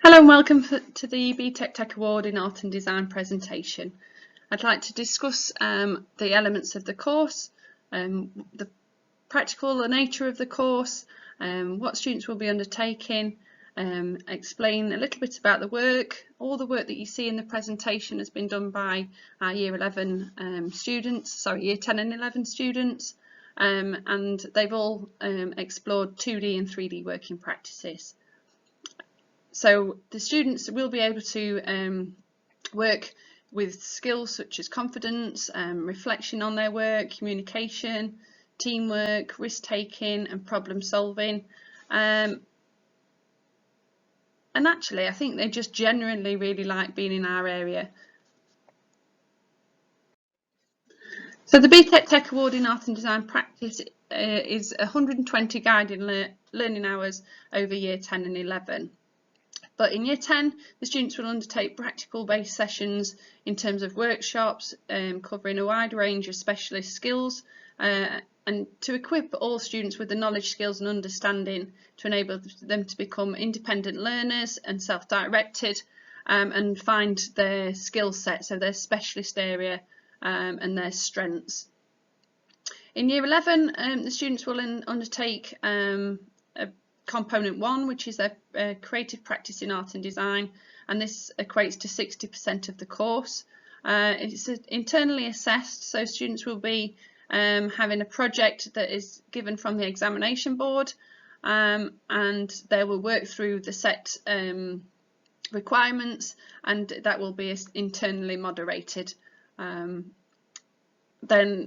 Hello and welcome to the Btec Tech Award in Art and Design presentation. I'd like to discuss the elements of the course, the practical nature of the course, what students will be undertaking, explain a little bit about the work. All the work that you see in the presentation has been done by our Year 11 students, sorry, Year 10 and 11 students, and they've all explored 2D and 3D working practices. So the students will be able to work with skills such as confidence, reflection on their work, communication, teamwork, risk-taking and problem solving. And actually I think they just genuinely really like being in our area. So the Btec Tech Award in Art and Design Practice is 120 guided learning hours over Year 10 and 11. But in Year 10, the students will undertake practical-based sessions in terms of workshops covering a wide range of specialist skills and to equip all students with the knowledge, skills and understanding to enable them to become independent learners and self-directed and find their skill set, so their specialist area and their strengths. In Year 11, the students will undertake Component 1, which is their creative practice in art and design, and this equates to 60% of the course. It's internally assessed, so students will be having a project that is given from the examination board, and they will work through the set requirements, and that will be internally moderated. Then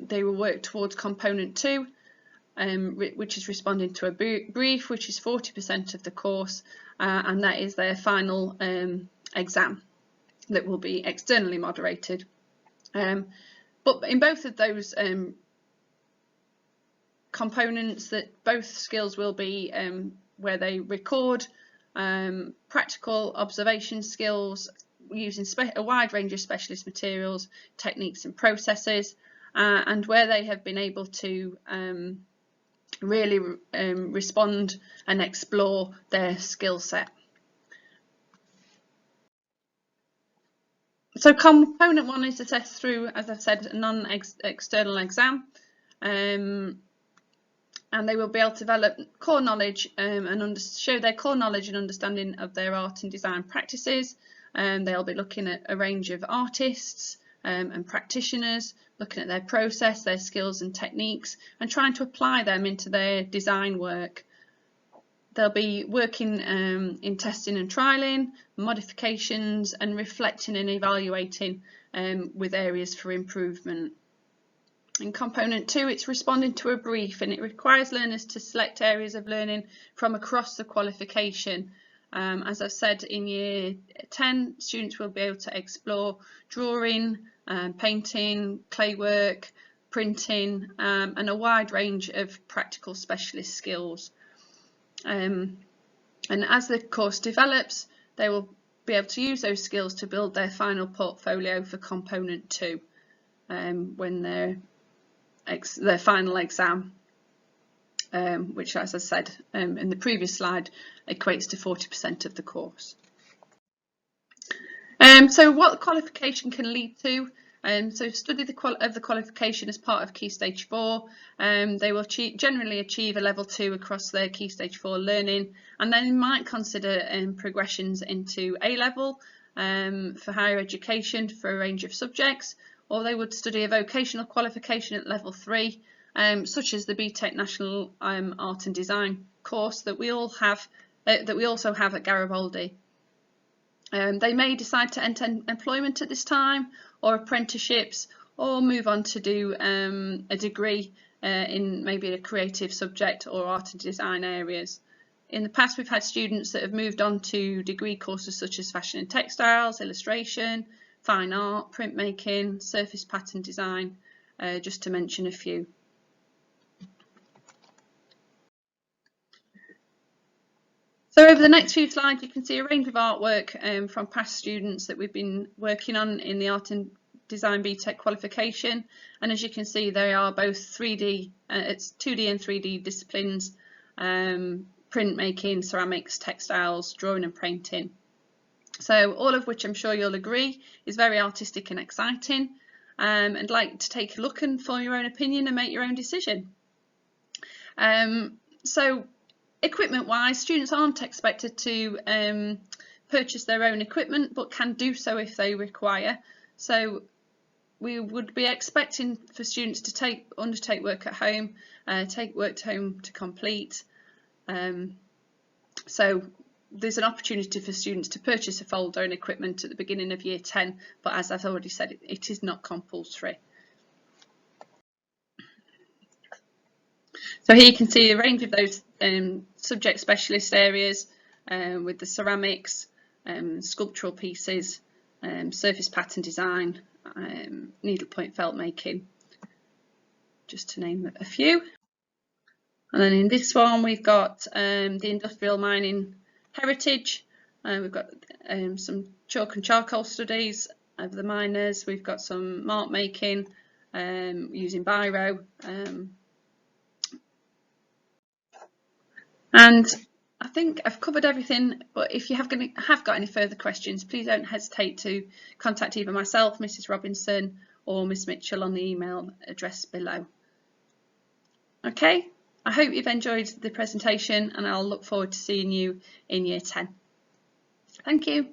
they will work towards Component 2, which is responding to a brief, which is 40% of the course, and that is their final exam that will be externally moderated. But in both of those components, that both skills will be where they record practical observation skills using a wide range of specialist materials, techniques and processes, and where they have been able to really respond and explore their skill set. So component 1 is assessed through, as I said, a non-external exam, and they will be able to develop core knowledge and show their core knowledge and understanding of their art and design practices. They'll be looking at a range of artists and practitioners, looking at their process, their skills and techniques, and trying to apply them into their design work. They'll be working in testing and trialling, modifications, and reflecting and evaluating with areas for improvement. In Component 2, it's responding to a brief, and it requires learners to select areas of learning from across the qualification. As I've said, in Year 10, students will be able to explore drawing, painting, clay work, printing, and a wide range of practical specialist skills. And as the course develops, they will be able to use those skills to build their final portfolio for Component 2 when their final exam, which, as I said in the previous slide, equates to 40% of the course. So what the qualification can lead to. So study of the qualification as part of Key Stage 4. They will generally achieve a Level 2 across their Key Stage 4 learning, and then might consider progressions into A-level for higher education for a range of subjects, or they would study a vocational qualification at Level 3, such as the Btec National Art and Design course that we also have at Garibaldi. They may decide to enter employment at this time, or apprenticeships, or move on to do a degree in maybe a creative subject or art and design areas. In the past, we've had students that have moved on to degree courses such as fashion and textiles, illustration, fine art, printmaking, surface pattern design, just to mention a few. So over the next few slides, you can see a range of artwork from past students that we've been working on in the Art and Design Btec qualification. And as you can see, they are both 3D, it's 2D and 3D disciplines, printmaking, ceramics, textiles, drawing and painting. So all of which I'm sure you'll agree is very artistic and exciting, and like to take a look and form your own opinion and make your own decision. So equipment wise, students aren't expected to purchase their own equipment, but can do so if they require. So we would be expecting for students to undertake work at home, take work to home to complete. So there's an opportunity for students to purchase a folder and equipment at the beginning of year 10, but as I've already said, it is not compulsory. So here you can see a range of those subject specialist areas with the ceramics, sculptural pieces, surface pattern design, needlepoint felt making, just to name a few. And then in this one we've got the industrial mining heritage, we've got some chalk and charcoal studies of the miners, we've got some mark making using biro, and I think I've covered everything, but if you have got any further questions, please don't hesitate to contact either myself, Mrs. Robinson, or Miss Mitchell on the email address below. Okay, I hope you've enjoyed the presentation and I'll look forward to seeing you in year 10. Thank you.